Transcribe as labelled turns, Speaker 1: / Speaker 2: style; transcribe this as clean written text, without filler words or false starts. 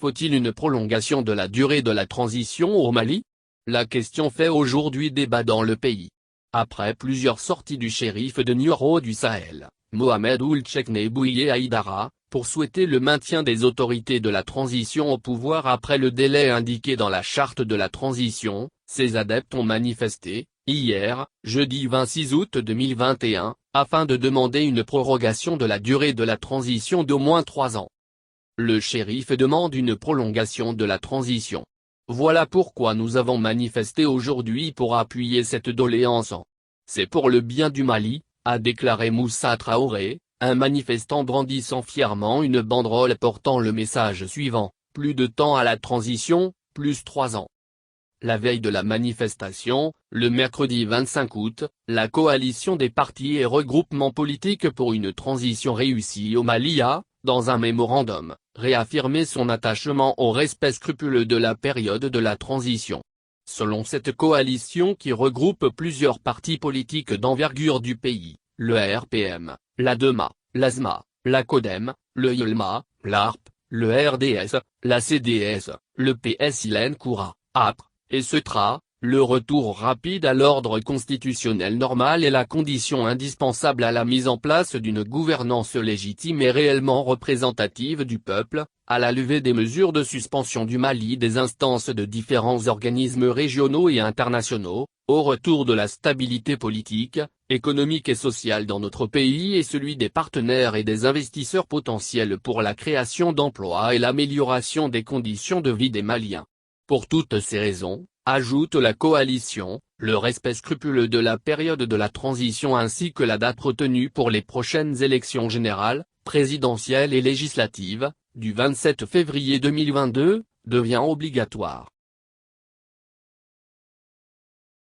Speaker 1: Faut-il une prolongation de la durée de la transition au Mali? La question fait aujourd'hui débat dans le pays. Après plusieurs sorties du shérif de Nioro du Sahel, Mohamed Ould Cheikhne Bouye Aïdara, pour souhaiter le maintien des autorités de la transition au pouvoir après le délai indiqué dans la charte de la transition, ses adeptes ont manifesté, hier, jeudi 26 août 2021, afin de demander une prorogation de la durée de la transition d'au moins 3 ans. Le shérif demande une prolongation de la transition. Voilà pourquoi nous avons manifesté aujourd'hui pour appuyer cette doléance. C'est pour le bien du Mali, a déclaré Moussa Traoré, un manifestant brandissant fièrement une banderole portant le message suivant, plus de temps à la transition, plus 3 ans. La veille de la manifestation, le mercredi 25 août, la coalition des partis et regroupements politiques pour une transition réussie au Mali a, dans un mémorandum, réaffirmé son attachement au respect scrupuleux de la période de la transition. Selon cette coalition qui regroupe plusieurs partis politiques d'envergure du pays, le RPM, l'ADEMA, l'ASMA, la CODEM, le YLMA, l'ARP, le RDS, la CDS, le PS Hélène Koura, APR, et CETRA, le retour rapide à l'ordre constitutionnel normal est la condition indispensable à la mise en place d'une gouvernance légitime et réellement représentative du peuple, à la levée des mesures de suspension du Mali des instances de différents organismes régionaux et internationaux, au retour de la stabilité politique, économique et sociale dans notre pays et celui des partenaires et des investisseurs potentiels pour la création d'emplois et l'amélioration des conditions de vie des Maliens. Pour toutes ces raisons, ajoute la coalition, le respect scrupuleux de la période de la transition ainsi que la date retenue pour les prochaines élections générales, présidentielles et législatives, du 27 février 2022, devient obligatoire.